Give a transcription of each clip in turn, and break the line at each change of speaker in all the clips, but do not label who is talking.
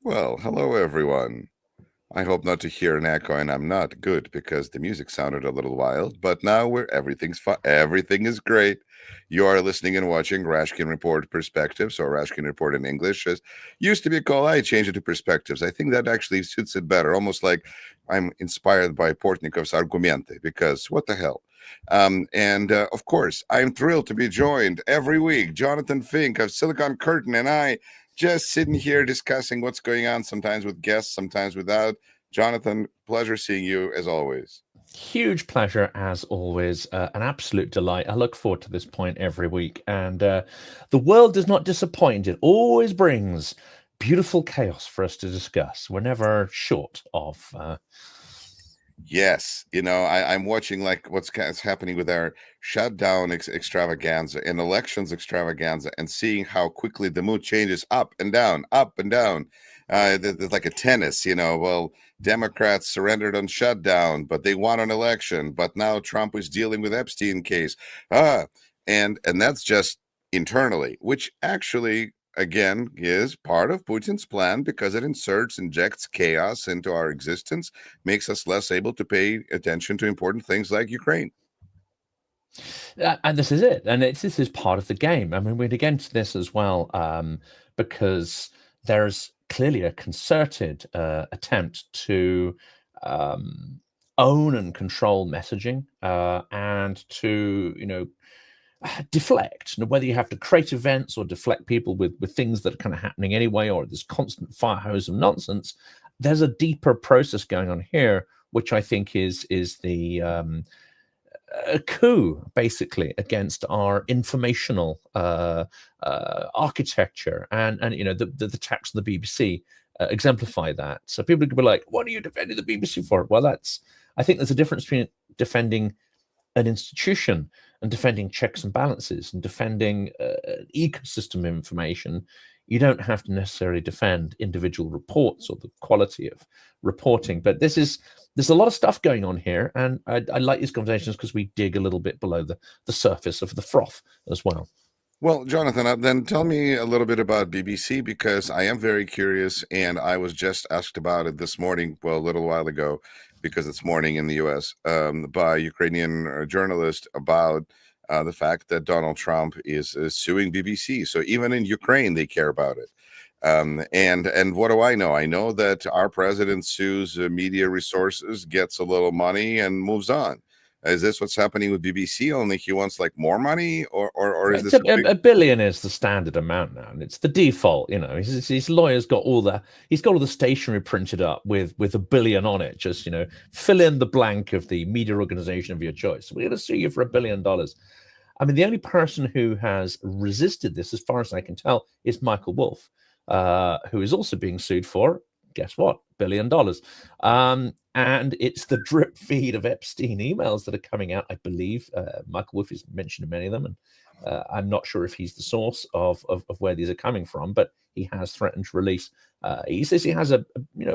Well, hello everyone. I hope not to hear an echo, and I'm not good because the music sounded a little wild, but now everything's fine. Everything is great. You are listening and watching Rashkin Report Perspectives, or Rashkin Report in English. It used to be called, I changed it to Perspectives. I think that actually suits it better, almost like I'm inspired by Portnikov's Argumente, because what the hell? And of course, I'm thrilled to be joined every week. Jonathan Fink of Silicon Curtain and I just sitting here discussing what's going on, sometimes with guests, sometimes without. Jonathan, pleasure seeing you as always.
Huge pleasure as always. An absolute delight. I look forward to this point every week. And the world does not disappoint. It always brings beautiful chaos for us to discuss. We're never short of.
Yes, I'm watching like what's happening with our shutdown extravaganza and elections extravaganza, and seeing how quickly the mood changes up and down, up and down. It's like a tennis, Well, Democrats surrendered on shutdown, but they won an election. But now Trump is dealing with Epstein case. And that's just internally, which actually again is part of Putin's plan because it injects chaos into our existence, makes us less able to pay attention to important things like Ukraine.
And this is it. And this is part of the game. I mean, we'd against this as well, because there's clearly a concerted attempt to own and control messaging and to, deflect. Whether you have to create events or deflect people with things that are kind of happening anyway, or this constant fire hose of nonsense, there's a deeper process going on here, which I think is the a coup basically against our informational architecture, and the tax on the BBC exemplify that. So people could be like, what are you defending the BBC for? Well, I think there's a difference between defending an institution and defending checks and balances and defending an ecosystem of information. You don't have to necessarily defend individual reports or the quality of reporting. But there's a lot of stuff going on here, and I like these conversations because we dig a little bit below the surface of the froth as well.
Well, Jonathan, then tell me a little bit about BBC, because I am very curious, and I was just asked about it this morning, well, a little while ago, because it's morning in the U.S., by a Ukrainian journalist about the fact that Donald Trump is suing BBC. So even in Ukraine, they care about it. And what do I know? I know that our president sues media resources, gets a little money, and moves on. Is this what's happening with BBC? Only he wants like more money, or is
It's
this a big...
a billion is the standard amount now, and it's the default. His lawyer's got all the stationery printed up with $1 billion on it. Just fill in the blank of the media organization of your choice. We're going to sue you for $1 billion. I mean, the only person who has resisted this, as far as I can tell, is Michael Wolff, who is also being sued for, guess what, $1 billion. And it's the drip feed of Epstein emails that are coming out. I believe Michael Wolff has mentioned many of them, and I'm not sure if he's the source of where these are coming from, but he has threatened to release. He says he has a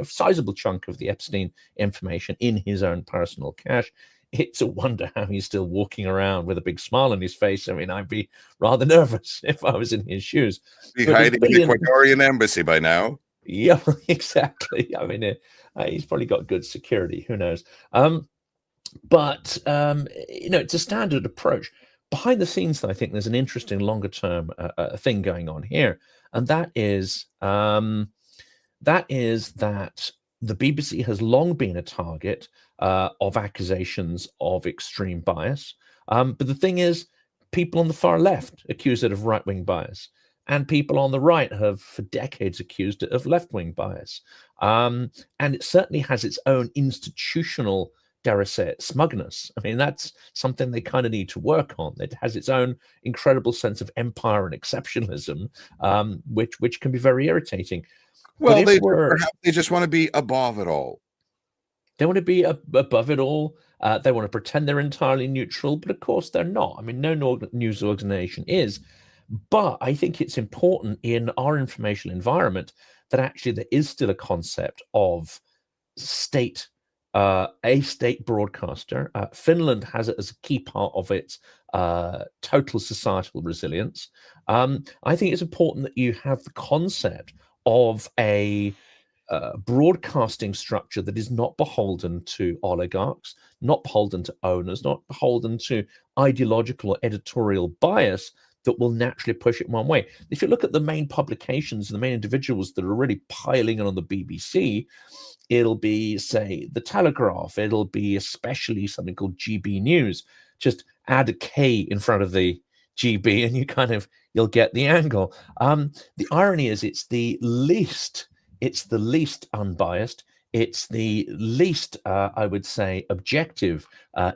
sizable chunk of the Epstein information in his own personal cache. It's a wonder how he's still walking around with a big smile on his face. I mean, I'd be rather nervous if I was in his shoes.
Be hiding in the Ecuadorian embassy by now.
Yeah, exactly. I mean, he's probably got good security. Who knows? But it's a standard approach. Behind the scenes, though, I think there's an interesting longer-term thing going on here, and that is that the BBC has long been a target of accusations of extreme bias. But the thing is, people on the far left accuse it of right-wing bias, and people on the right have for decades accused it of left-wing bias. And it certainly has its own institutional, dare I say it, smugness. I mean, that's something they kind of need to work on. It has its own incredible sense of empire and exceptionalism, which can be very irritating.
Well, they just want to be above it all.
They want to be above it all. They want to pretend they're entirely neutral, but of course they're not. I mean, no news organization is. But I think it's important in our informational environment that actually there is still a concept of state, a state broadcaster. Finland has it as a key part of its total societal resilience. I think it's important that you have the concept of a broadcasting structure that is not beholden to oligarchs, not beholden to owners, not beholden to ideological or editorial bias that will naturally push it one way. If you look at the main publications, the main individuals that are really piling in on the BBC, it'll be, say, the Telegraph, it'll be especially something called GB News. Just add a K in front of the GB and you'll get the angle. The irony is it's the least unbiased, it's the least, I would say, objective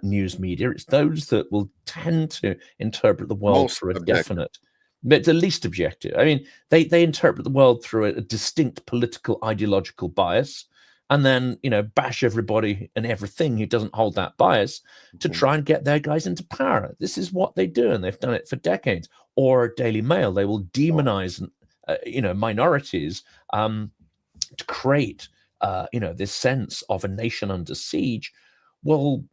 news media. It's those that will tend to interpret the world
Most
through a
objective.
definite, but the least objective. I mean, they interpret the world through a distinct political ideological bias, and then bash everybody and everything who doesn't hold that bias to try and get their guys into power. This is what they do, and they've done it for decades. Or Daily Mail, they will demonize minorities to create this sense of a nation under siege. Well,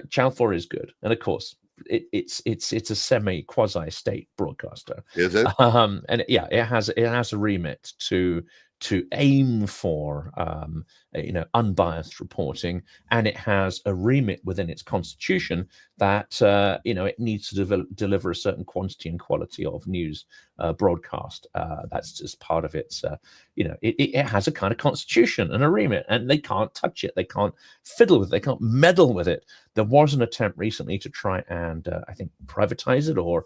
Channel 4 is good, and of course it's a semi quasi state broadcaster.
Is it?
And yeah, it has a remit to aim for unbiased reporting, and it has a remit within its constitution that it needs to deliver a certain quantity and quality of news broadcast. That's just part of its it has a kind of constitution and a remit, and they can't touch it, they can't fiddle with it, they can't meddle with it. There was an attempt recently to try and I think privatize it or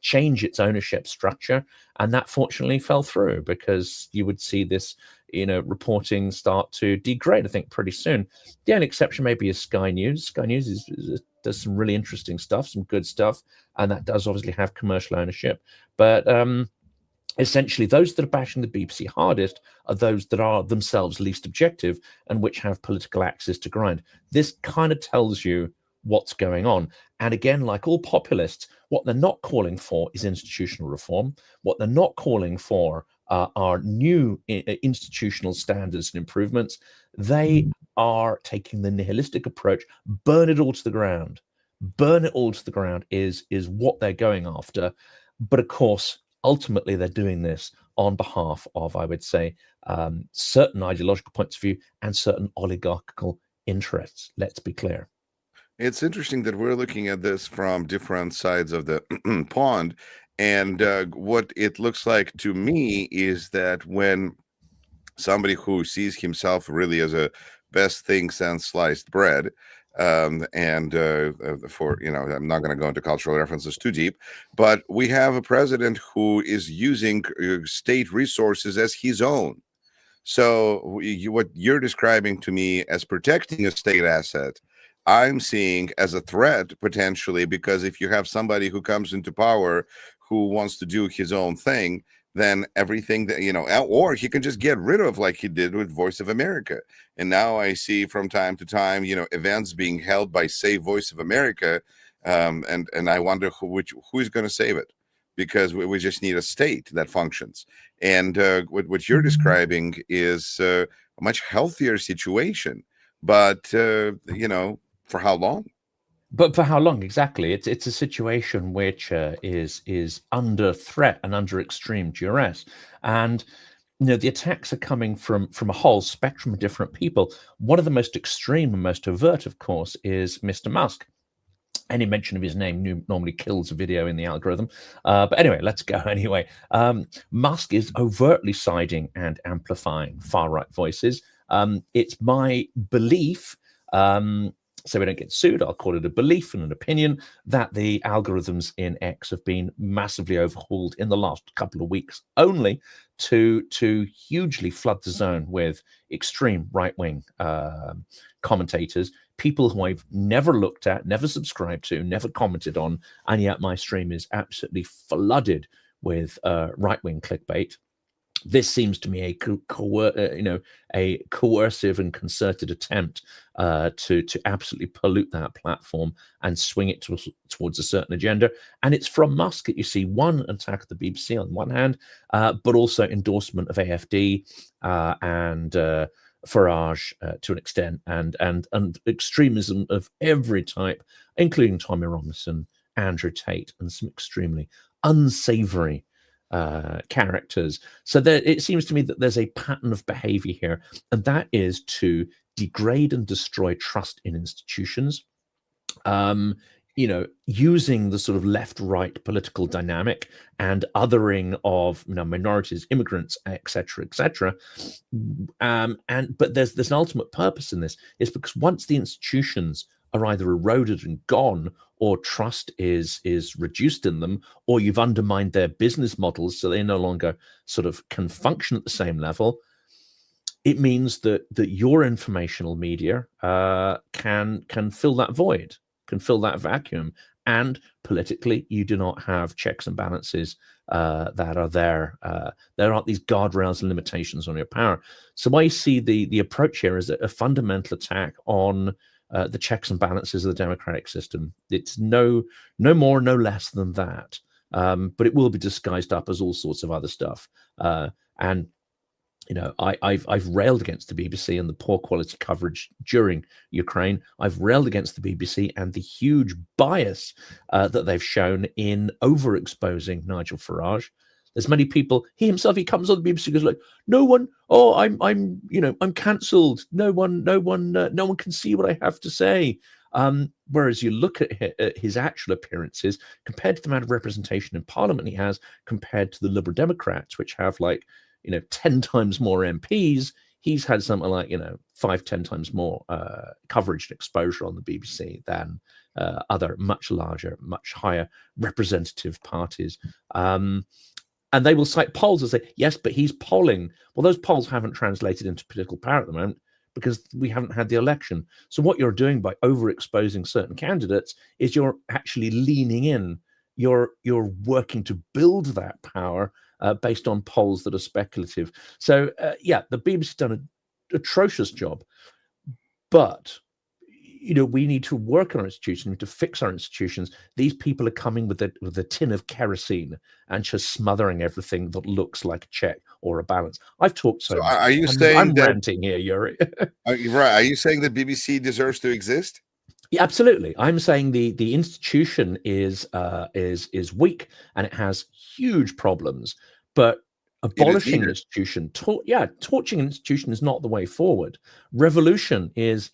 change its ownership structure, and that fortunately fell through, because you would see this reporting start to degrade, I think, pretty soon. The only exception maybe is Sky News. Sky News does some really interesting stuff, some good stuff, and that does obviously have commercial ownership. But essentially, those that are bashing the BBC hardest are those that are themselves least objective and which have political axes to grind. This kind of tells you what's going on. And again, like all populists, what they're not calling for is institutional reform. What they're not calling for are new institutional standards and improvements. They are taking the nihilistic approach: burn it all to the ground. Burn it all to the ground is what they're going after. But of course, ultimately, they're doing this on behalf of, I would say, certain ideological points of view and certain oligarchical interests. Let's be clear.
It's interesting that we're looking at this from different sides of the pond. And what it looks like to me is that when somebody who sees himself really as a best thing since sliced bread, I'm not going to go into cultural references too deep, but we have a president who is using state resources as his own. So what you're describing to me as protecting a state asset, I'm seeing as a threat potentially, because if you have somebody who comes into power who wants to do his own thing, then everything that, or he can just get rid of, like he did with Voice of America. And now I see from time to time, events being held by, say, Voice of America. And I wonder who's going to save it, because we just need a state that functions. And what you're describing is a much healthier situation. But, for how long?
But for how long exactly? It's a situation which is under threat and under extreme duress, and the attacks are coming from a whole spectrum of different people. One of the most extreme and most overt, of course, is Mr. Musk. Any mention of his name normally kills a video in the algorithm. But anyway, let's go anyway. Musk is overtly siding and amplifying far-right voices. It's my belief, so we don't get sued, I'll call it a belief and an opinion, that the algorithms in X have been massively overhauled in the last couple of weeks only to hugely flood the zone with extreme right-wing commentators, people who I've never looked at, never subscribed to, never commented on, and yet my stream is absolutely flooded with right-wing clickbait. This seems to me a coercive and concerted attempt to absolutely pollute that platform and swing it towards a certain agenda. And it's from Musk that you see one attack of the BBC on one hand, but also endorsement of AfD and Farage to an extent, and extremism of every type, including Tommy Robinson, Andrew Tate, and some extremely unsavory characters. So it seems to me that there's a pattern of behavior here, and that is to degrade and destroy trust in institutions. Using the sort of left-right political dynamic and othering of minorities, immigrants, etc., etc. But there's an ultimate purpose in this, is because once the institutions are either eroded and gone, or trust is reduced in them, or you've undermined their business models so they no longer sort of can function at the same level, it means that your informational media can fill that void, can fill that vacuum, and politically you do not have checks and balances that are there. There aren't these guardrails and limitations on your power. So I see the approach here as a fundamental attack on the checks and balances of the democratic system. It's no more, no less than that. But it will be disguised up as all sorts of other stuff. And I've railed against the BBC and the poor quality coverage during Ukraine. I've railed against the BBC and the huge bias that they've shown in overexposing Nigel Farage. There's many people. He himself, he comes on the BBC and goes like, "No one. Oh, I'm cancelled. No one can see what I have to say." Whereas you look at his actual appearances compared to the amount of representation in Parliament he has, compared to the Liberal Democrats, which have 10 times more MPs, he's had something like 5-10 times more coverage and exposure on the BBC than other much larger, much higher representative parties. And they will cite polls and say, yes, but he's polling. Well, those polls haven't translated into political power at the moment because we haven't had the election. So what you're doing by overexposing certain candidates is you're actually leaning in. You're working to build that power based on polls that are speculative. So the BBC's done an atrocious job, but we need to work on our institutions, we need to fix our institutions. These people are coming with a tin of kerosene and just smothering everything that looks like a check or a balance. I've talked so much.
Are you saying
I'm ranting here, Yuri?
Right? Are you saying that BBC deserves to exist?
Yeah, absolutely. I'm saying the institution is weak and it has huge problems, but abolishing an institution, torching an institution is not the way forward. Revolution is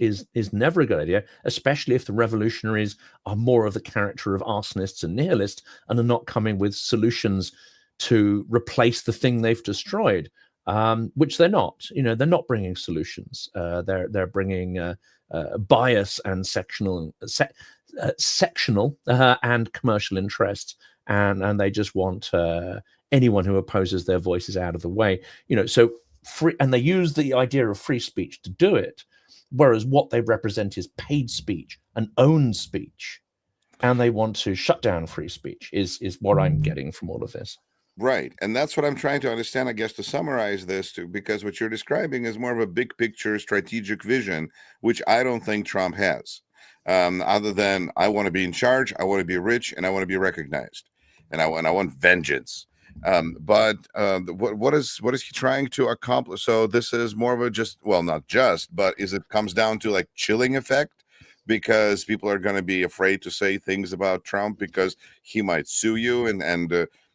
never a good idea, especially if the revolutionaries are more of the character of arsonists and nihilists and are not coming with solutions to replace the thing they've destroyed, which they're not. They're not bringing solutions. They're bringing bias and sectional and commercial interests, and they just want anyone who opposes their voices out of the way. So free, and they use the idea of free speech to do it, whereas what they represent is paid speech and owned speech, and they want to shut down free speech. Is what I'm getting from all of this.
Right. And that's what I'm trying to understand, I guess, to summarize this too, because what you're describing is more of a big picture strategic vision, which I don't think Trump has. Other than, I want to be in charge, I want to be rich, and I want to be recognized, and I want vengeance. But what is he trying to accomplish? So this is more of a not just, but it comes down to like chilling effect, because people are going to be afraid to say things about Trump because he might sue you, and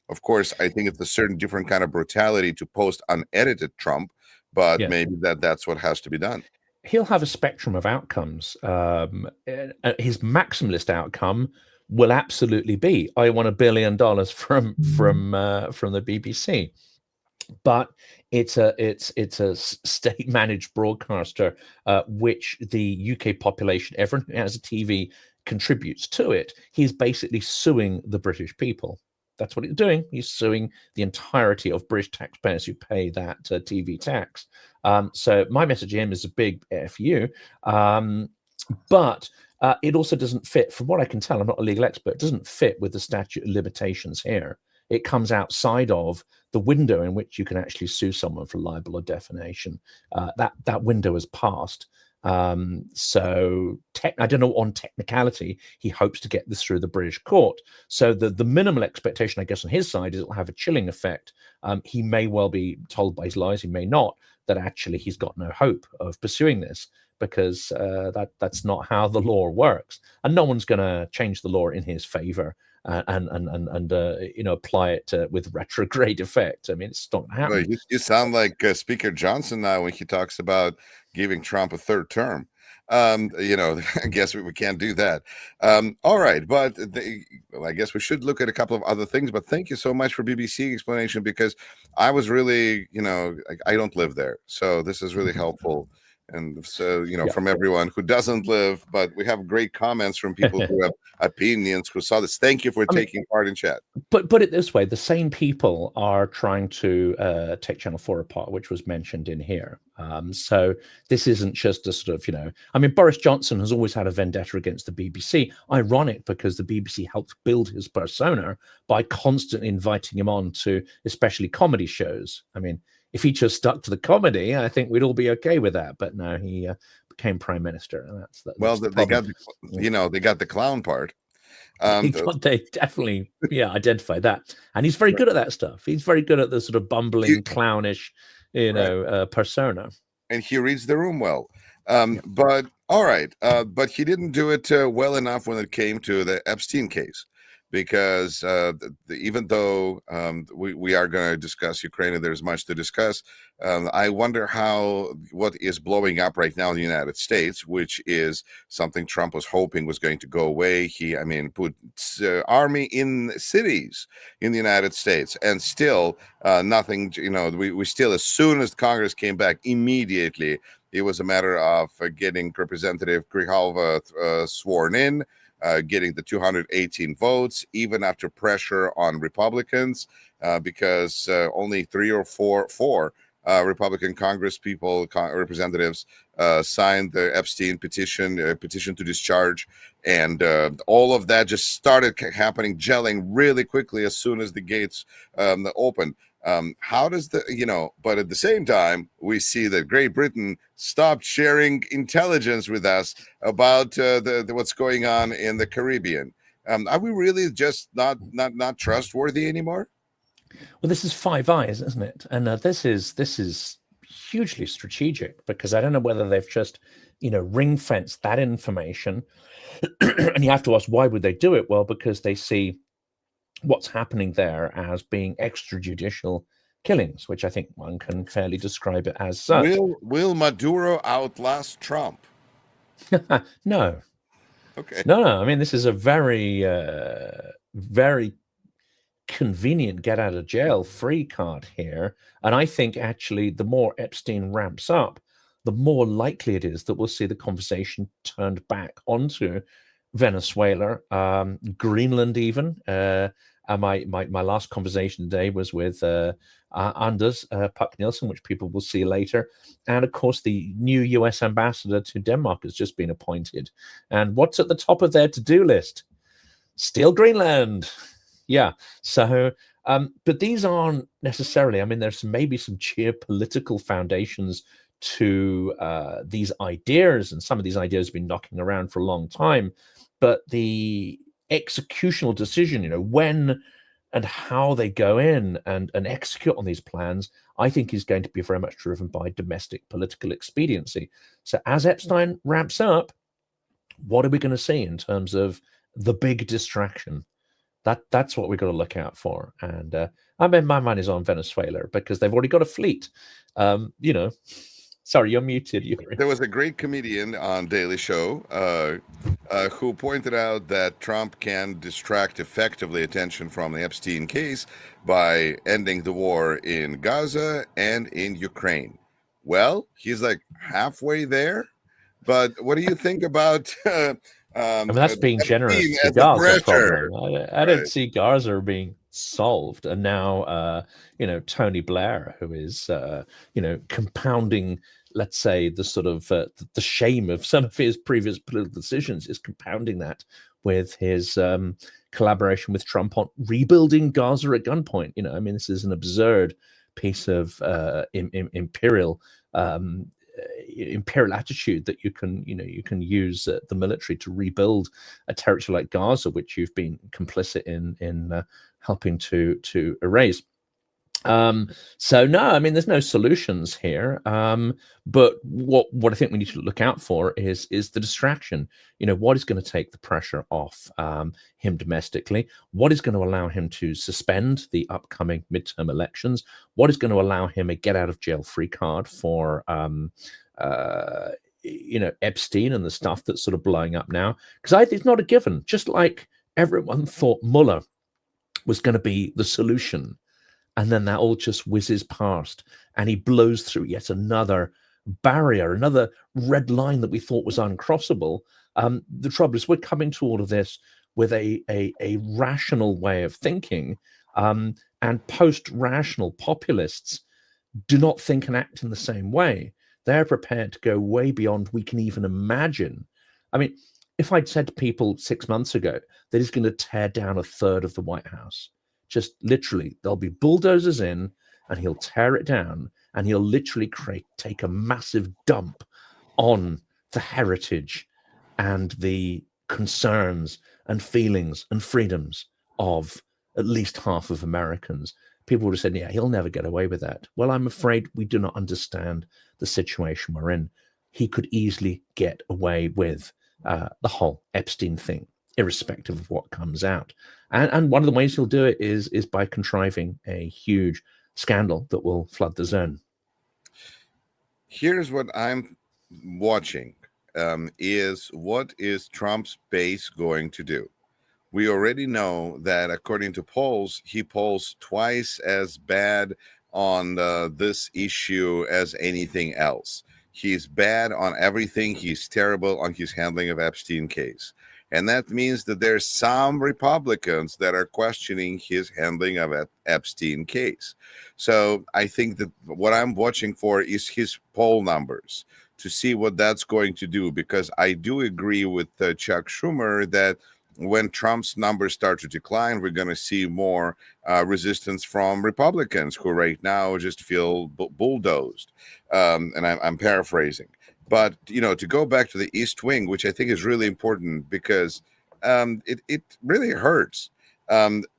of course, I think it's a certain different kind of brutality to post unedited Trump, but maybe that's what has to be done.
He'll have a spectrum of outcomes. His maximalist outcome will absolutely be, I want $1 billion from the BBC. But it's a state managed broadcaster, which the UK population, everyone who has a TV contributes to it. He's basically suing the British people. That's what he's doing. He's suing the entirety of British taxpayers who pay that TV tax. So my message to him is a big F you. But it also doesn't fit, from what I can tell, I'm not a legal expert, it doesn't fit with the statute of limitations here. It comes outside of the window in which you can actually sue someone for libel or defamation. That window has passed. So I don't know, on technicality, he hopes to get this through the British court. So the minimal expectation, I guess, on his side is it'll have a chilling effect. He may well be told by his lawyers, he may not, that actually he's got no hope of pursuing this, because that's not how the law works. And no one's going to change the law in his favor. apply it with retrograde effect. I mean, it's not
Well,
happening.
you sound like Speaker Johnson now when he talks about giving Trump a third term. I guess we can't do that. All right, but well, I guess we should look at a couple of other things. But thank you so much for BBC explanation, because I was really, I don't live there, so this is really helpful. And so, from everyone who doesn't live, but we have great comments from people who have opinions, who saw this. Thank you for taking part in chat.
But put it this way, the same people are trying to take Channel 4 apart, which was mentioned in here. So this isn't just a sort of, I mean, Boris Johnson has always had a vendetta against the BBC. Ironic, because the BBC helped build his persona by constantly inviting him on to especially comedy shows. I mean, if he just stuck to the comedy, I think we'd all be okay with that. But no, he became prime minister, and that's
they got they got the clown part.
They definitely identify that, and he's very good at that stuff. He's very good at the sort of bumbling, clownish, persona,
and he reads the room well. But all right, but he didn't do it well enough when it came to the Epstein case, because even though we are going to discuss Ukraine and there's much to discuss, I wonder what is blowing up right now in the United States, which is something Trump was hoping was going to go away. He put army in cities in the United States, and still nothing. We still, as soon as Congress came back, immediately it was a matter of getting Representative Grijalva sworn in. Getting the 218 votes, even after pressure on Republicans, because only 3 or 4 Republican representatives signed the Epstein petition to discharge, and all of that just started happening, gelling really quickly as soon as the gates opened. How does but at the same time, we see that Great Britain stopped sharing intelligence with us about what's going on in the Caribbean. Are we really just not trustworthy anymore?
Well, this is Five Eyes, isn't it? And this is hugely strategic, because I don't know whether they've just ring fenced that information. And you have to ask, why would they do it? Well, because they see what's happening there as being extrajudicial killings, which I think one can fairly describe it as such.
Will Maduro outlast Trump?
No.
Okay.
No. I mean, this is a very, very convenient get out of jail free card here. And I think actually the more Epstein ramps up, the more likely it is that we'll see the conversation turned back onto Venezuela, Greenland even. My last conversation today was with Anders Puck Nielsen, which people will see later. And of course, the new US ambassador to Denmark has just been appointed. And what's at the top of their to-do list? Steal Greenland. Yeah. So, but these aren't necessarily, I mean, there's maybe some geopolitical foundations to these ideas, and some of these ideas have been knocking around for a long time. But the executional decision, when and how they go in and execute on these plans, I think is going to be very much driven by domestic political expediency. So as Epstein ramps up, what are we going to see in terms of the big distraction? That's what we've got to look out for. And I mean, my mind is on Venezuela, because they've already got a fleet. Sorry, you're muted, Yuri.
There was a great comedian on Daily Show who pointed out that Trump can distract effectively attention from the Epstein case by ending the war in Gaza and in Ukraine. Well, he's like halfway there. But what do you think about...
I mean, that's being generous to Gaza problem. I don't see Gaza being solved. And now, Tony Blair, who is, compounding, let's say, the sort of the shame of some of his previous political decisions, is compounding that with his collaboration with Trump on rebuilding Gaza at gunpoint. I mean, this is an absurd piece of imperial attitude that you can use the military to rebuild a territory like Gaza, which you've been complicit in helping to erase. So no, I mean, there's no solutions here. But what I think we need to look out for is the distraction. What is going to take the pressure off him domestically? What is going to allow him to suspend the upcoming midterm elections? What is going to allow him a get out of jail free card for Epstein and the stuff that's sort of blowing up now? Because it's not a given. Just like everyone thought Mueller was going to be the solution, and then that all just whizzes past and he blows through yet another barrier, another red line that we thought was uncrossable. The trouble is we're coming to all of this with a rational way of thinking, and post-rational populists do not think and act in the same way. They're prepared to go way beyond we can even imagine. I mean, if I'd said to people 6 months ago that he's going to tear down a third of the White House, just literally, there'll be bulldozers in and he'll tear it down and he'll literally take a massive dump on the heritage and the concerns and feelings and freedoms of at least half of Americans. People would have said, yeah, he'll never get away with that. Well, I'm afraid we do not understand the situation we're in. He could easily get away with the whole Epstein thing, irrespective of what comes out. And one of the ways he'll do it is by contriving a huge scandal that will flood the zone.
Here's what I'm watching, is what is Trump's base going to do? We already know that according to polls, he polls twice as bad on this issue as anything else. He's bad on everything. He's terrible on his handling of Epstein case. And that means that there's some Republicans that are questioning his handling of Epstein case. So I think that what I'm watching for is his poll numbers to see what that's going to do, because I do agree with Chuck Schumer that when Trump's numbers start to decline, we're going to see more resistance from Republicans who right now just feel bulldozed. And I'm paraphrasing. But, to go back to the East Wing, which I think is really important because it really hurts.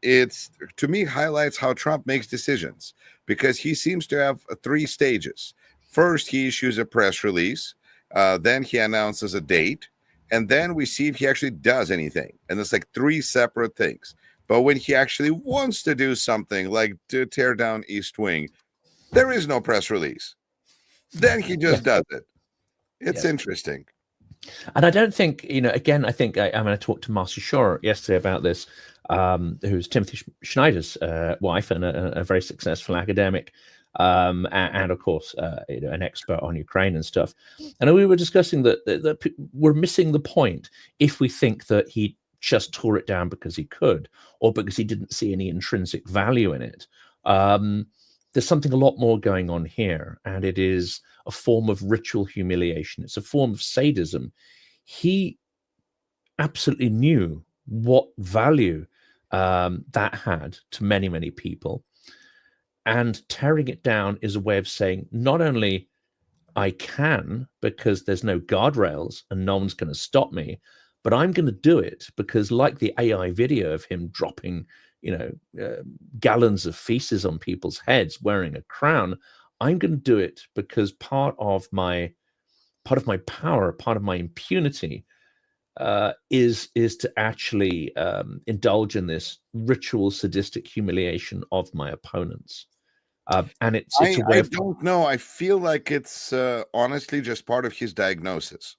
It's, to me, highlights how Trump makes decisions, because he seems to have 3 stages. First, he issues a press release. Then he announces a date. And then we see if he actually does anything. And it's like 3 separate things. But when he actually wants to do something like to tear down East Wing, there is no press release. Then he just does it. It's interesting.
And I don't think, again, I think I talked to Marcy Shore yesterday about this, who's Timothy Schneider's wife and a very successful academic, and of course, an expert on Ukraine and stuff. And we were discussing that we're missing the point if we think that he just tore it down because he could, or because he didn't see any intrinsic value in it. There's something a lot more going on here, and it is a form of ritual humiliation. It's a form of sadism. He absolutely knew what value that had to many, many people. And tearing it down is a way of saying, not only I can, because there's no guardrails and no one's going to stop me, but I'm going to do it because, like the AI video of him dropping, gallons of feces on people's heads wearing a crown, I'm going to do it because part of my power, part of my impunity, is to actually indulge in this ritual, sadistic humiliation of my opponents. And it's a way
I don't know. I feel like it's honestly just part of his diagnosis.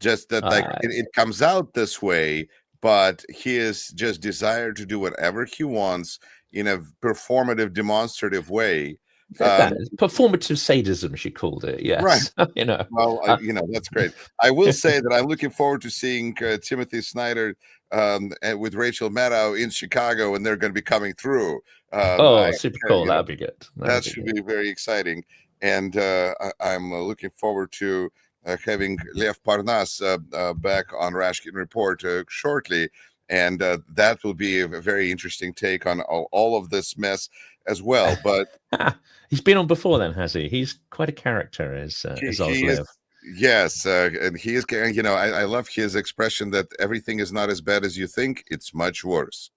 Just that, like, it comes out this way, but his just desire to do whatever he wants in a performative, demonstrative way.
Performative sadism, she called it. Yes,
right. Well, that's great. I will say that I'm looking forward to seeing Timothy Snyder with Rachel Maddow in Chicago, and they're going to be coming through.
Super cool. That'd be good.
That should be very exciting, and I'm looking forward to having Lev Parnas back on Rashkin Report shortly. And that will be a very interesting take on all of this mess as well. But
he's been on before then, has he? He's quite a character as Lev.
Yes, and he is, I love his expression that everything is not as bad as you think. It's much worse.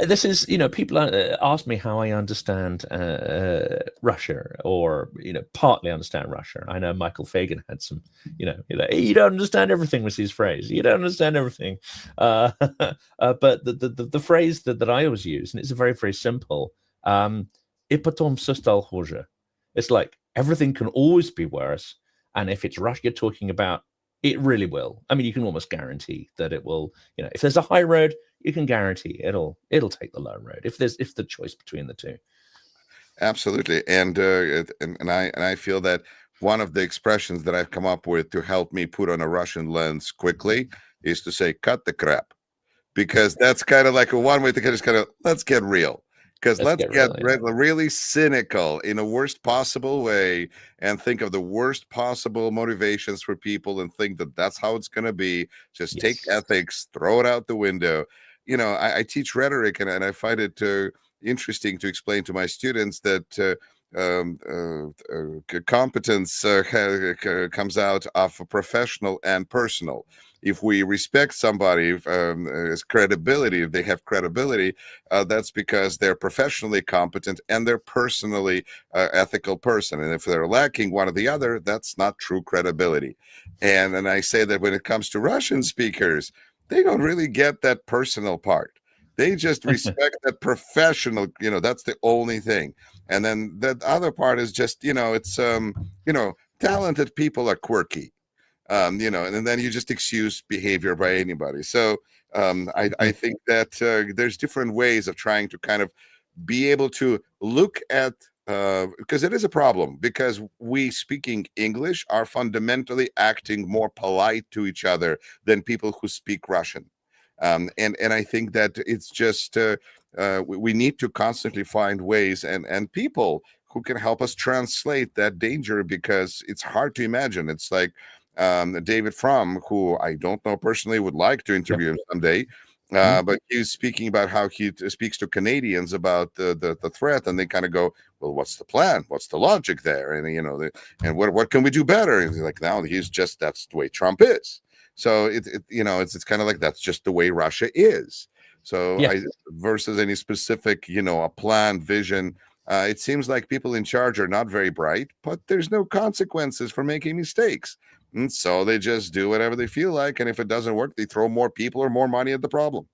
This is, people ask me how I understand Russia, or partly understand Russia. I know Michael Fagan had some, you don't understand everything was his phrase. You don't understand everything, but the phrase that I always use, and it's very, very simple. И потом всё стало хуже. It's like everything can always be worse, and if it's Russia you're talking about, it really will. I mean, you can almost guarantee that it will. If there's a high road, you can guarantee it'll take the low road if the choice between the two.
Absolutely, and I feel that one of the expressions that I've come up with to help me put on a Russian lens quickly is to say "cut the crap," because that's kind of like a one way to just kind of let's get real. Because let's get really cynical in a worst possible way and think of the worst possible motivations for people and think that that's how it's going to be. Just take ethics, throw it out the window. I teach rhetoric, and I find it interesting to explain to my students that competence comes out of professional and personal. If we respect somebody as credibility, if they have credibility, that's because they're professionally competent and they're personally ethical person. And if they're lacking one or the other, that's not true credibility. And I say that when it comes to Russian speakers, they don't really get that personal part. They just respect that professional, that's the only thing. And then that other part is just, it's, talented people are quirky. And then you just excuse behavior by anybody. So I think that there's different ways of trying to kind of be able to look at, because it is a problem, because we speaking English are fundamentally acting more polite to each other than people who speak Russian. And I think that it's just we need to constantly find ways and people who can help us translate that danger, because it's hard to imagine. It's like David Frum, who I don't know personally, would like to interview him someday. But he's speaking about how he speaks to Canadians about the threat, and they kind of go, "Well, what's the plan? What's the logic there?" And and what can we do better? And he's like, "No, that's the way Trump is." So it's kind of like that's just the way Russia is. So versus any specific a plan, vision. It seems like people in charge are not very bright, but there's no consequences for making mistakes. And so they just do whatever they feel like. And if it doesn't work, they throw more people or more money at the problem.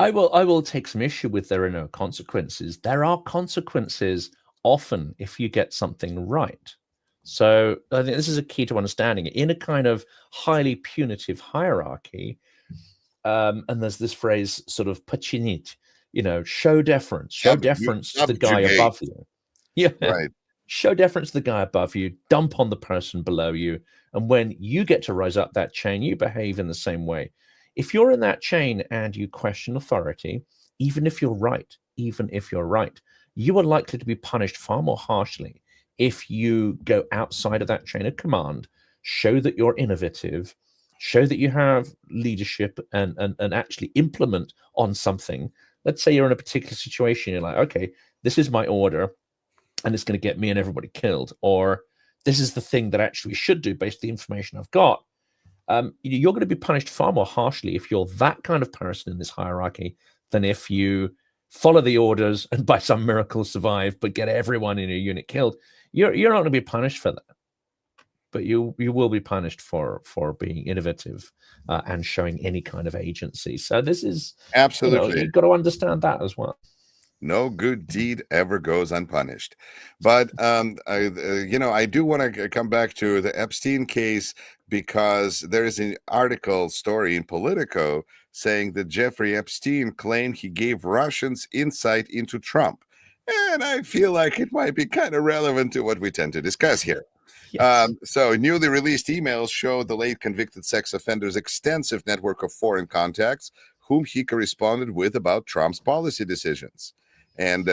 I will take some issue with there are no consequences. There are consequences often if you get something right. So I think this is a key to understanding it. In a kind of highly punitive hierarchy, and there's this phrase sort of починить, show deference to the guy above you. Yeah.
Right.
Show deference to the guy above you, dump on the person below you. And when you get to rise up that chain, you behave in the same way. If you're in that chain and you question authority, even if you're right, you are likely to be punished far more harshly if you go outside of that chain of command, show that you're innovative, show that you have leadership and actually implement on something. Let's say you're in a particular situation, you're like, okay, this is my order, and it's going to get me and everybody killed, or this is the thing that actually we should do based on the information I've got. You're going to be punished far more harshly if you're that kind of person in this hierarchy than if you follow the orders and by some miracle survive, but get everyone in your unit killed. You're not going to be punished for that, but you will be punished for being innovative and showing any kind of agency. So this is
absolutely,
you've got to understand that as well.
No good deed ever goes unpunished. But I do want to come back to the Epstein case, because there is an article story in Politico saying that Jeffrey Epstein claimed he gave Russians insight into Trump. And I feel like it might be kind of relevant to what we tend to discuss here.
Yes.
So newly released emails show the late convicted sex offender's extensive network of foreign contacts, whom he corresponded with about Trump's policy decisions. And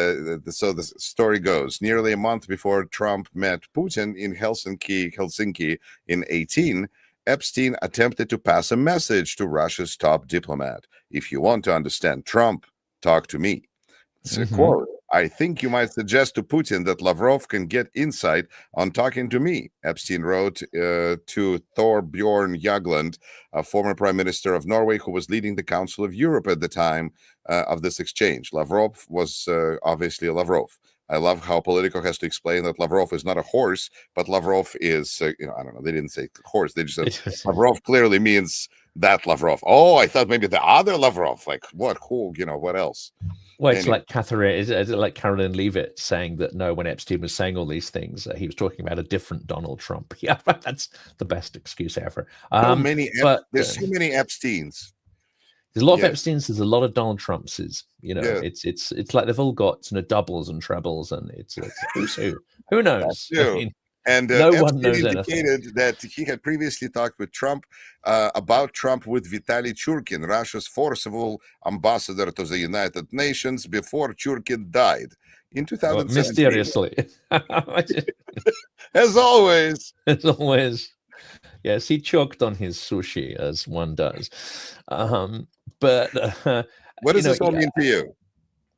so the story goes, nearly a month before Trump met Putin in Helsinki in 2018, Epstein attempted to pass a message to Russia's top diplomat. If you want to understand Trump, talk to me. It's a quote. I think you might suggest to Putin that Lavrov can get insight on talking to me, Epstein wrote to Thorbjorn Jagland, a former prime minister of Norway who was leading the Council of Europe at the time of this exchange. Lavrov was obviously Lavrov. I love how Politico has to explain that Lavrov is not a horse, but Lavrov is, I don't know, they didn't say horse. They just said Lavrov clearly means that Lavrov. Oh, I thought maybe the other Lavrov. Like what? Who? What else?
Well, it's like Catherine. Is it like Carolyn Leavitt saying that no, when Epstein was saying all these things, he was talking about a different Donald Trump. Yeah, that's the best excuse ever.
There's so many Epsteins.
There's a lot of Epsteins. There's a lot of Donald Trumps. It's like they've all got doubles and trebles, and it's who's who. Who knows?
And
no
Epstein
one knows
indicated
anything.
that he had previously talked with Trump about Trump with Vitaly Churkin, Russia's forcible ambassador to the United Nations, before Churkin died in 2017.
Mysteriously.
As always.
As always. Yes, he choked on his sushi, as one does. What
does this all mean to you?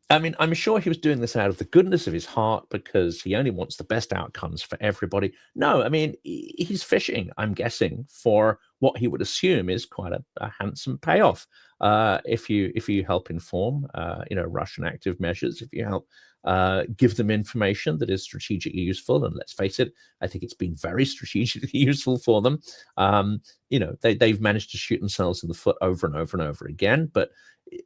I mean, I'm sure he was doing this out of the goodness of his heart because he only wants the best outcomes for everybody. No, I mean, he's fishing, I'm guessing, for what he would assume is quite a handsome payoff. If you help inform, Russian active measures, if you help give them information that is strategically useful, and let's face it, I think it's been very strategically useful for them. They've managed to shoot themselves in the foot over and over and over again, but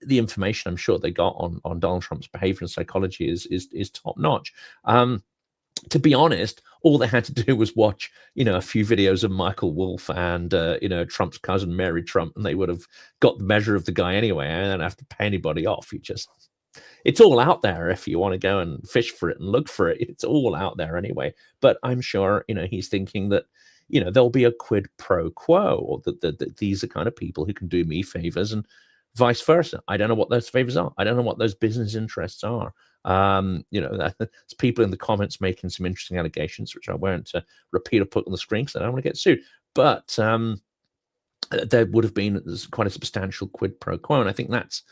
the information I'm sure they got on Donald Trump's behavior and psychology is top notch. To be honest, all they had to do was watch, a few videos of Michael Wolff and, Trump's cousin, Mary Trump, and they would have got the measure of the guy anyway. I don't have to pay anybody off. It's all out there if you want to go and fish for it and look for it. It's all out there anyway. But I'm sure, he's thinking that, there'll be a quid pro quo, or that these are kind of people who can do me favors and vice versa. I don't know what those favors are. I don't know what those business interests are. There's people in the comments making some interesting allegations, which I won't repeat or put on the screen because I don't want to get sued. But there would have been quite a substantial quid pro quo, and I think that's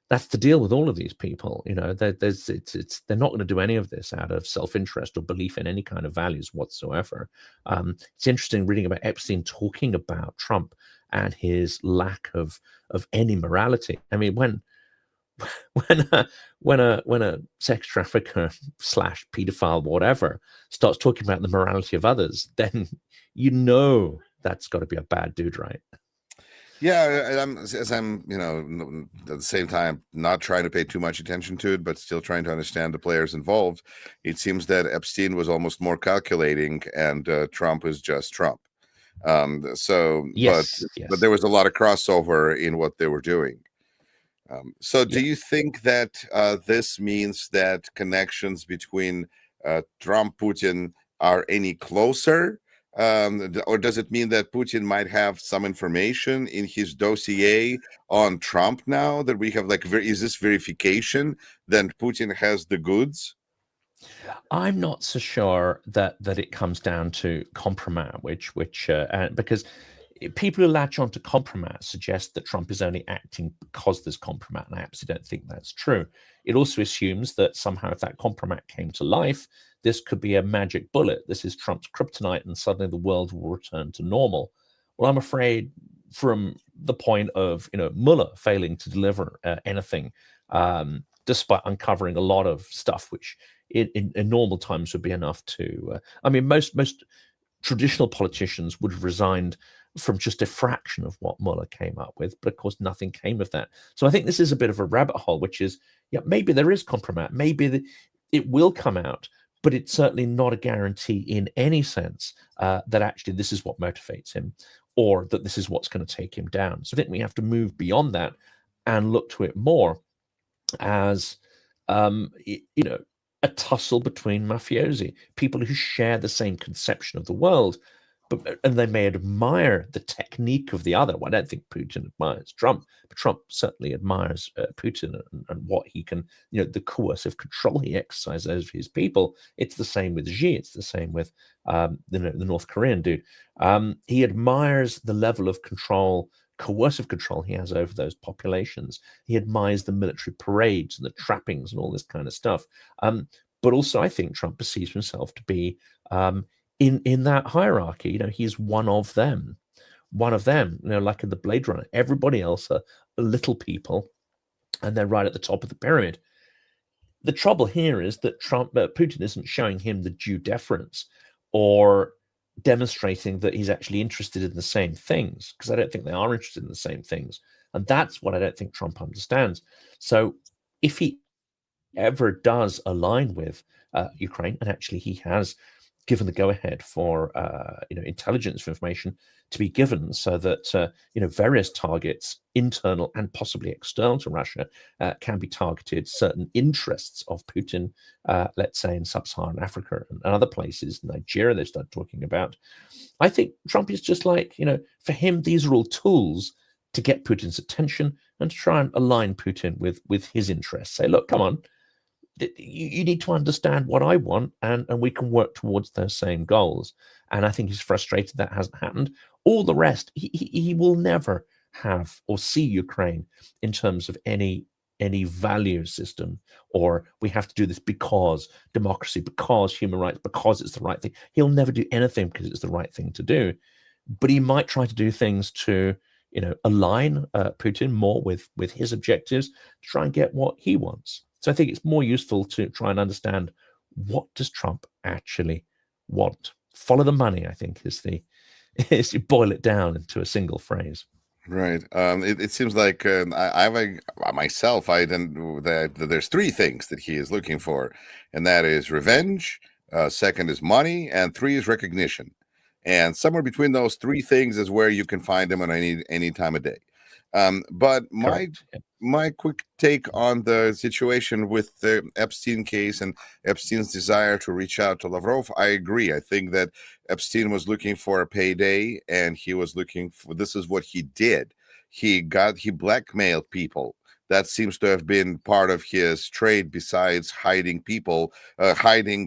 the deal with all of these people. They're not going to do any of this out of self-interest or belief in any kind of values whatsoever. It's interesting reading about Epstein talking about Trump and his lack of any morality. I mean, when a sex trafficker / pedophile, whatever, starts talking about the morality of others, then that's got to be a bad dude, right?
Yeah, I'm at the same time not trying to pay too much attention to it, but still trying to understand the players involved. It seems that Epstein was almost more calculating, and Trump is just Trump. But there was a lot of crossover in what they were doing. Do you think that this means that connections between Trump, Putin are any closer? Or does it mean that Putin might have some information in his dossier on Trump now that we have, is this verification that Putin has the goods?
I'm not so sure that it comes down to kompromat, which because people who latch on to kompromat suggest that Trump is only acting because there's kompromat, and I absolutely don't think that's true. It also assumes that somehow if that kompromat came to life, this could be a magic bullet. This is Trump's kryptonite, and suddenly the world will return to normal. Well, I'm afraid from the point of Mueller failing to deliver anything, despite uncovering a lot of stuff which in normal times would be enough to. Most traditional politicians would have resigned from just a fraction of what Mueller came up with, but of course nothing came of that. So I think this is a bit of a rabbit hole, which is, maybe there is kompromat, maybe it will come out, but it's certainly not a guarantee in any sense that actually this is what motivates him, or that this is what's going to take him down. So I think we have to move beyond that and look to it more as, a tussle between mafiosi, people who share the same conception of the world, and they may admire the technique of the other. Well, I don't think Putin admires Trump, but Trump certainly admires Putin and what he can, the coercive control he exercises over his people. It's the same with Xi. It's the same with the North Korean dude. He admires the level of control coercive control he has over those populations. He admires the military parades and the trappings and all this kind of stuff. But also, I think Trump perceives himself to be in that hierarchy. He's one of them. One of them, like in the Blade Runner. Everybody else are little people, and they're right at the top of the pyramid. The trouble here is that Putin isn't showing him the due deference or demonstrating that he's actually interested in the same things, because I don't think they are interested in the same things. And that's what I don't think Trump understands. So if he ever does align with Ukraine, and actually he has given the go-ahead for intelligence information to be given, so that various targets, internal and possibly external to Russia, can be targeted. Certain interests of Putin, let's say in sub-Saharan Africa and other places, Nigeria, they start talking about. I think Trump is just like, for him, these are all tools to get Putin's attention and to try and align Putin with his interests. Say, look, come on, you need to understand what I want, and we can work towards those same goals. And I think he's frustrated that hasn't happened. All the rest, he will never have or see Ukraine in terms of any value system, or we have to do this because democracy, because human rights, because it's the right thing. He'll never do anything because it's the right thing to do. But he might try to do things to align Putin more with his objectives, to try and get what he wants. So I think it's more useful to try and understand, what does Trump actually want? Follow the money, I think, is you boil it down into a single phrase.
Right. It seems like there's three things that he is looking for, and that is revenge, second is money, and three is recognition. And somewhere between those three things is where you can find him on any time of day. But my quick take on the situation with the Epstein case and Epstein's desire to reach out to Lavrov, I agree. I think that Epstein was looking for a payday, and he was looking for, this is what he did. He blackmailed people. That seems to have been part of his trade, besides hiding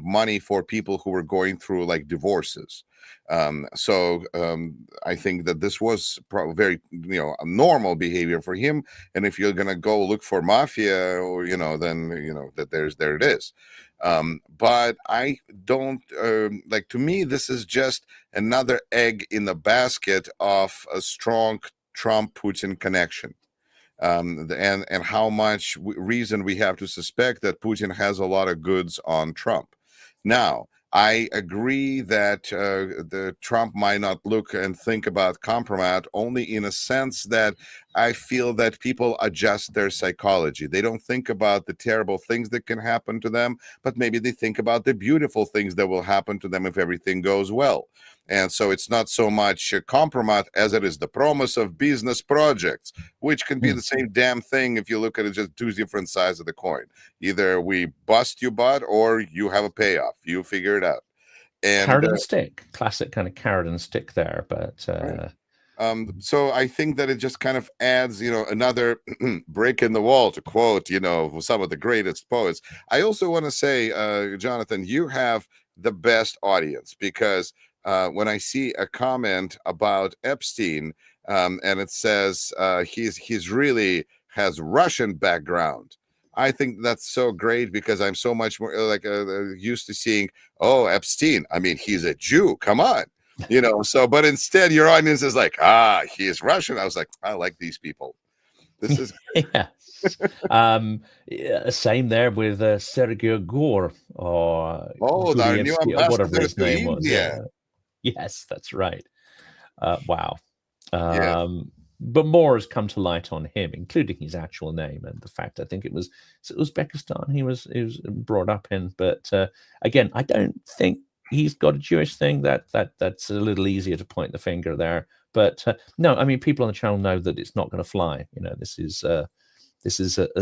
money for people who were going through like divorces. So I think that this was probably very, a normal behavior for him. And if you're going to go look for mafia, or, then, that there it is. But I don't to me, this is just another egg in the basket of a strong Trump-Putin connection. And how much reason we have to suspect that Putin has a lot of goods on Trump. Now, I agree that the Trump might not look and think about kompromat, only in a sense that I feel that people adjust their psychology. They don't think about the terrible things that can happen to them, but maybe they think about the beautiful things that will happen to them if everything goes well. And so it's not so much a kompromat as it is the promise of business projects, which can be the same damn thing if you look at it, just two different sides of the coin. Either we bust you butt, or you have a payoff. You figure it out. And
carrot and stick, classic kind of carrot and stick there. But
right. So I think that it just kind of adds, another brick in the wall, to quote, some of the greatest poets. I also want to say, Jonathan, you have the best audience, because when I see a comment about Epstein, and it says he's really has Russian background, I think that's so great, because I'm so much more used to seeing, oh, Epstein, I mean, he's a Jew, come on, so, but instead your audience is like, he is Russian. I was like, I like these people. This is
yeah. Same there with Sergei Gore, or
our new
whatever his name was.
Yeah.
Yes, that's right. Wow.
Yeah.
But more has come to light on him, including his actual name and the fact, I think it was Uzbekistan he was brought up in. But again, I don't think he's got a Jewish thing. That's a little easier to point the finger there. But no, I mean, people on the channel know that it's not going to fly. This is a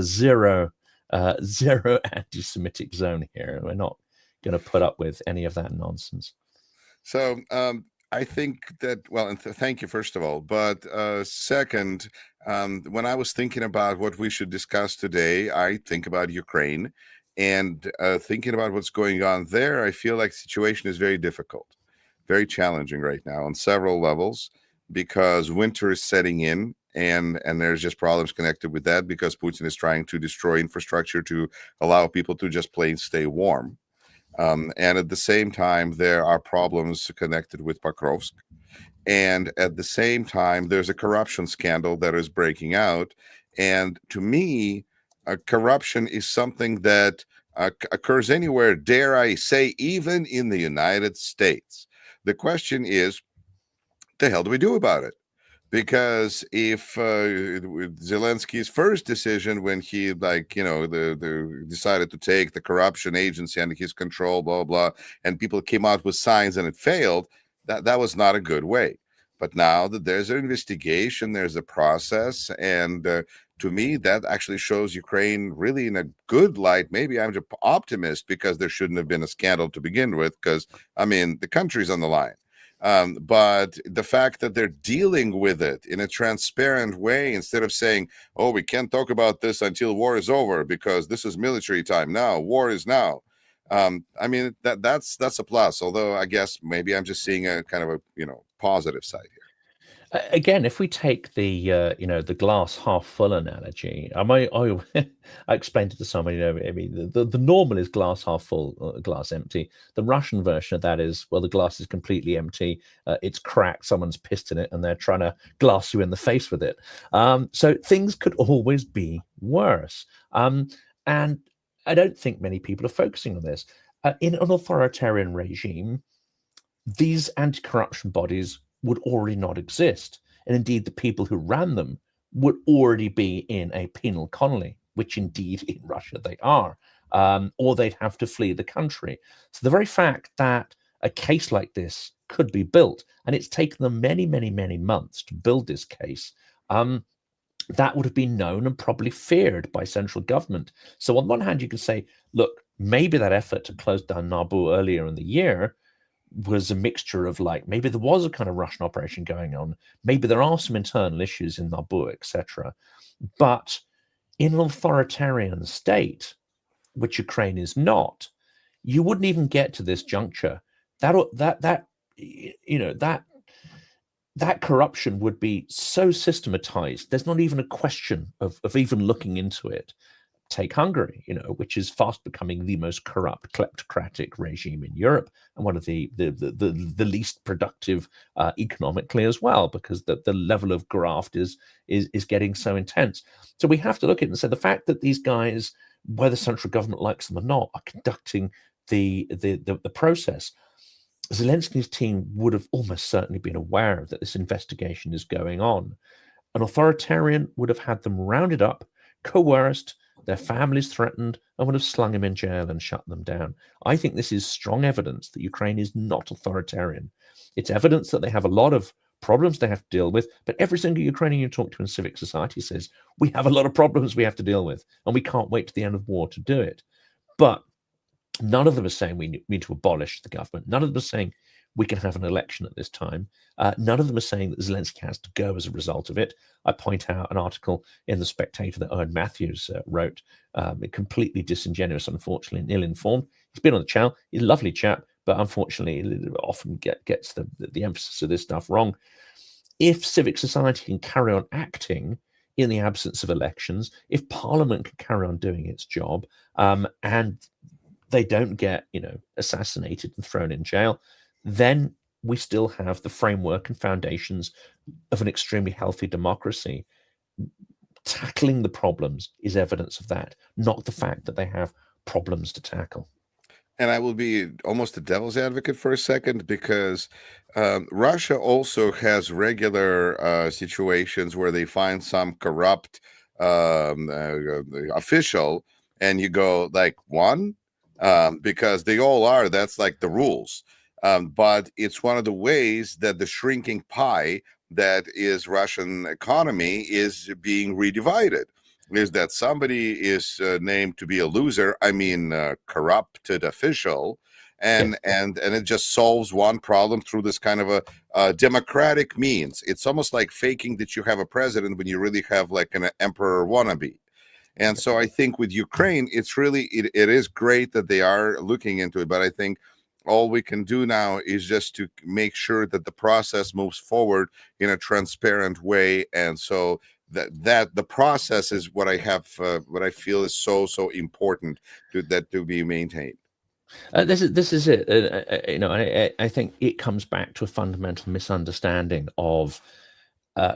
zero anti-Semitic zone here. We're not going to put up with any of that nonsense.
So I think that, well, and thank you, first of all. But second, when I was thinking about what we should discuss today, I think about Ukraine. And thinking about what's going on there, I feel like the situation is very difficult, very challenging right now on several levels. because winter is setting in, and there's just problems connected with that because Putin is trying to destroy infrastructure to allow people to just plain stay warm. And at the same time, there are problems connected with Pokrovsk. And at the same time, there's a corruption scandal that is breaking out. And to me, corruption is something that occurs anywhere, dare I say, even in the United States. The question is, the hell do we do about it? Because if Zelensky's first decision when he decided to take the corruption agency under his control, blah blah, and people came out with signs and it failed, that was not a good way. But now that there's an investigation, there's a process, and to me that actually shows Ukraine really in a good light. Maybe I'm just optimist because there shouldn't have been a scandal to begin with, because I mean the country's on the line. But the fact that they're dealing with it in a transparent way, instead of saying, oh, we can't talk about this until war is over because this is military time now, war is now. I mean, that's a plus, although I guess maybe I'm just seeing a kind of a positive side here.
Again, if we take the the glass half full analogy, I explained it to somebody. I mean, the normal is glass half full, glass empty. The Russian version of that is, well, the glass is completely empty. It's cracked. Someone's pissed in it, and they're trying to glass you in the face with it. So things could always be worse. And I don't think many people are focusing on this. In an authoritarian regime, these anti-corruption bodies would already not exist. And indeed, the people who ran them would already be in a penal colony, which indeed in Russia they are, or they'd have to flee the country. So the very fact that a case like this could be built, and it's taken them many, many, many months to build this case, that would have been known and probably feared by central government. So on one hand, you could say, look, maybe that effort to close down Nabu earlier in the year was a mixture of, like, maybe there was a kind of Russian operation going on, maybe there are some internal issues in Nabu, etc. But in an authoritarian state, which Ukraine is not, you wouldn't even get to this juncture. That corruption would be so systematized. There's not even a question of even looking into it. Take Hungary, which is fast becoming the most corrupt, kleptocratic regime in Europe, and one of the least productive economically as well, because the level of graft is getting so intense. So we have to look at it and say the fact that these guys, whether central government likes them or not, are conducting the process. Zelensky's team would have almost certainly been aware that this investigation is going on. An authoritarian would have had them rounded up, coerced, their families threatened, and would have slung him in jail and shut them down. I think this is strong evidence that Ukraine is not authoritarian. It's evidence that they have a lot of problems they have to deal with, but every single Ukrainian you talk to in civic society says, we have a lot of problems we have to deal with, and we can't wait to the end of war to do it. But none of them are saying we need to abolish the government. None of them are saying we can have an election at this time. None of them are saying that Zelensky has to go as a result of it. I point out an article in The Spectator that Owen Matthews wrote, completely disingenuous, unfortunately, and ill-informed. He's been on the channel. He's a lovely chap, but unfortunately, he often gets the emphasis of this stuff wrong. If civic society can carry on acting in the absence of elections, if Parliament can carry on doing its job, and they don't get, assassinated and thrown in jail, then we still have the framework and foundations of an extremely healthy democracy. Tackling the problems is evidence of that, not the fact that they have problems to tackle.
And I will be almost a devil's advocate for a second, because Russia also has regular situations where they find some corrupt official, and you go like, one, because they all are. That's like the rules. But it's one of the ways that the shrinking pie that is Russian economy is being redivided, is that somebody is named to be a loser, corrupted official, and it just solves one problem through this kind of a democratic means. It's almost like faking that you have a president when you really have like an emperor wannabe. And so I think with Ukraine, it's really, it is great that they are looking into it, but I think all we can do now is just to make sure that the process moves forward in a transparent way. And so that the process is what what I feel is so important to be maintained.
This is it. I think it comes back to a fundamental misunderstanding of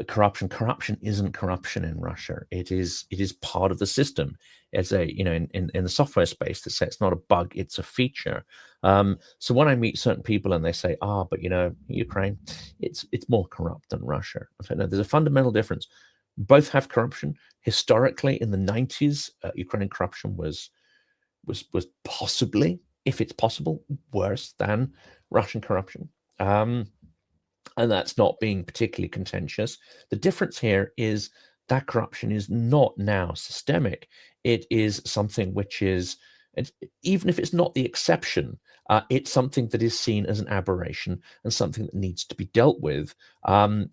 corruption. Corruption isn't corruption in Russia. It is part of the system. It's in the software space, they say it's not a bug, it's a feature. So when I meet certain people and they say, but Ukraine, it's more corrupt than Russia. I say, no, there's a fundamental difference. Both have corruption. Historically, in the 90s, Ukrainian corruption was possibly, if it's possible, worse than Russian corruption. And that's not being particularly contentious. The difference here is that corruption is not now systemic. It is something which is, even if it's not the exception, it's something that is seen as an aberration and something that needs to be dealt with, and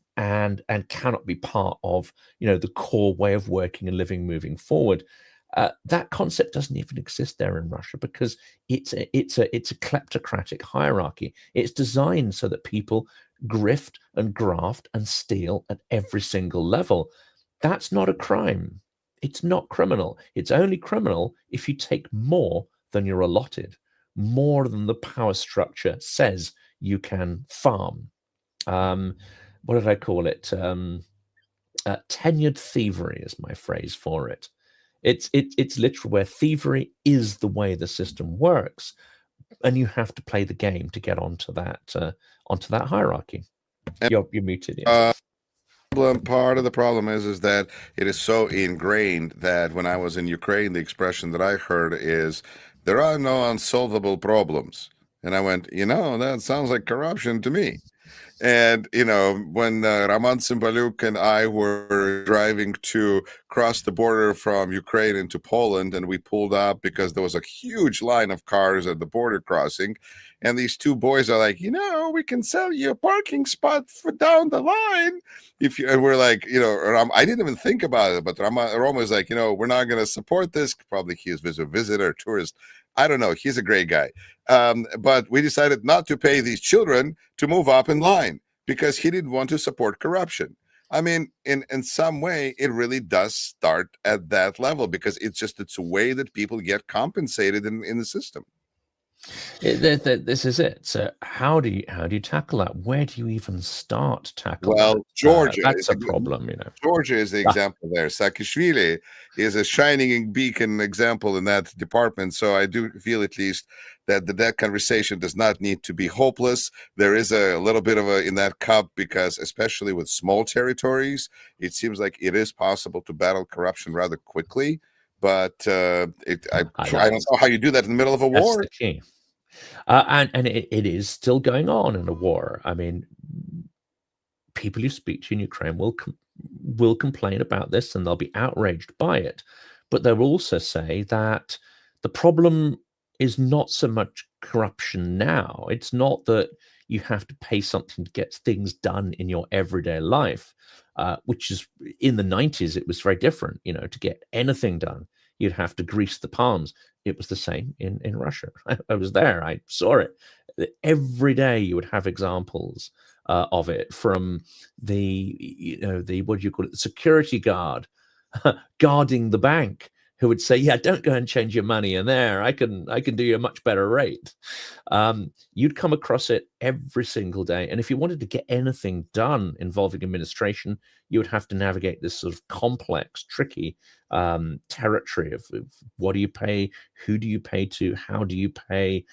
cannot be part of the core way of working and living moving forward. That concept doesn't even exist there in Russia because it's a kleptocratic hierarchy. It's designed so that people grift and graft and steal at every single level. That's not a crime. It's not criminal. It's only criminal if you take more than you're allotted, more than the power structure says you can farm. What did I call it? Tenured thievery is my phrase for it. It's literally where thievery is the way the system works, and you have to play the game to get onto that hierarchy. You're muted. Yes.
Part of the problem is that it is so ingrained that when I was in Ukraine, the expression that I heard is, there are no unsolvable problems. And I went, that sounds like corruption to me. And, when Roman Cymbaluk and I were driving to cross the border from Ukraine into Poland, and we pulled up because there was a huge line of cars at the border crossing. And these two boys are like, we can sell you a parking spot for down the line. And we're like, I didn't even think about it, but Roma was like, we're not going to support this. Probably he is a visitor, tourist. I don't know. He's a great guy. But we decided not to pay these children to move up in line because he didn't want to support corruption. I mean, in some way, it really does start at that level because it's a way that people get compensated in the system.
This is it. So how do you tackle that? Where do you even start tackling?
Well, Georgia,
that's a problem.
Georgia is the example there. Saakashvili is a shining beacon example in that department. So I do feel at least that conversation does not need to be hopeless. There is a little bit of in that cup because especially with small territories, it seems like it is possible to battle corruption rather quickly. But I don't know how you do that in the middle of a war.
That's the key. And it is still going on in a war. I mean, people you speak to in Ukraine will complain about this and they'll be outraged by it. But they'll also say that the problem is not so much corruption now. It's not that you have to pay something to get things done in your everyday life, which is in the 90s, it was very different. To get anything done, you'd have to grease the palms. It was the same in Russia. I was there. I saw it. Every day you would have examples of it, from the what do you call it, the security guard guarding the bank, who would say, yeah, don't go and change your money in there. I can do you a much better rate. You'd come across it every single day. And if you wanted to get anything done involving administration, you would have to navigate this sort of complex, tricky territory of what do you pay, who do you pay to, how do you pay?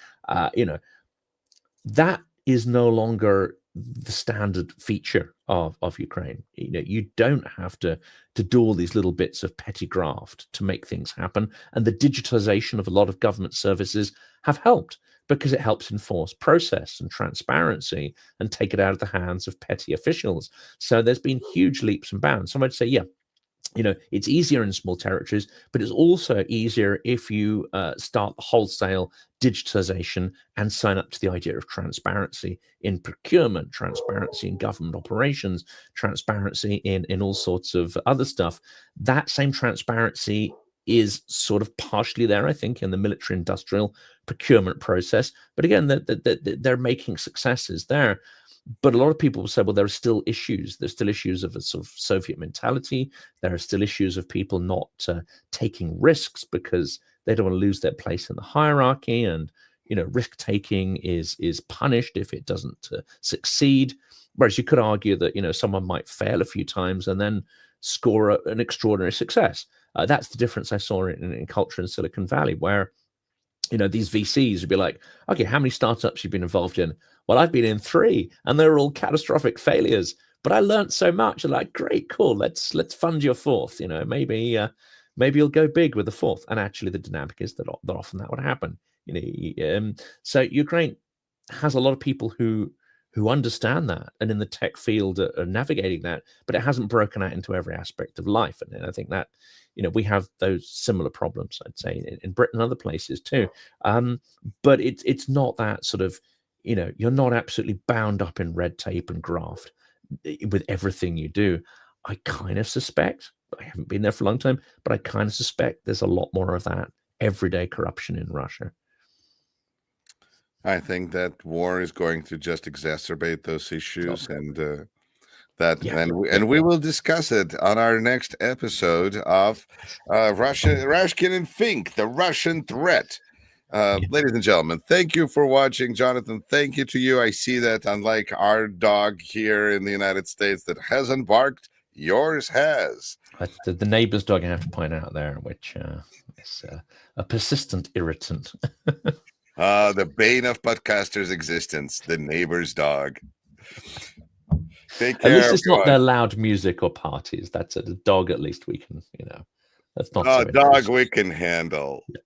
That is no longer the standard feature of Ukraine. You don't have to do all these little bits of petty graft to make things happen. And the digitalization of a lot of government services have helped, because it helps enforce process and transparency and take it out of the hands of petty officials. So there's been huge leaps and bounds. Some might say, yeah, it's easier in small territories, but it's also easier if you start the wholesale digitization and sign up to the idea of transparency in procurement, transparency in government operations, transparency in all sorts of other stuff. That same transparency is sort of partially there, I think, in the military-industrial procurement process. But again, they're making successes there. But a lot of people will say, well, there are still issues. There's still issues of a sort of Soviet mentality. There are still issues of people not taking risks because they don't want to lose their place in the hierarchy. And, risk taking is punished if it doesn't succeed. Whereas you could argue that, someone might fail a few times and then score an extraordinary success. That's the difference I saw in culture in Silicon Valley, where these VCs would be like, okay, how many startups you've been involved in? Well, I've been in 3, and they're all catastrophic failures. But I learned so much. I'm like, great, cool. Let's fund your 4th. Maybe you'll go big with the 4th. And actually, the dynamic is that often that would happen. So Ukraine has a lot of people who understand that, and in the tech field are navigating that. But it hasn't broken out into every aspect of life. And I think that we have those similar problems, I'd say, in Britain and other places too. But it's not that sort of, you're not absolutely bound up in red tape and graft with everything you do. I kind of suspect, I haven't been there for a long time, but I kind of suspect there's a lot more of that everyday corruption in Russia.
I think that war is going to just exacerbate those issues, and we will discuss it on our next episode of Rashkin and Fink, the Russian threat. Ladies and gentlemen, thank you for watching. Jonathan, thank you to you. I see that unlike our dog here in the United States that hasn't barked, yours has.
The neighbor's dog, I have to point out there, which is a persistent irritant.
The bane of podcasters' existence, the neighbor's dog. Take care.
At least it's not their loud music or parties. That's a dog. At least we can, that's not.
Dog we can handle.
Yeah.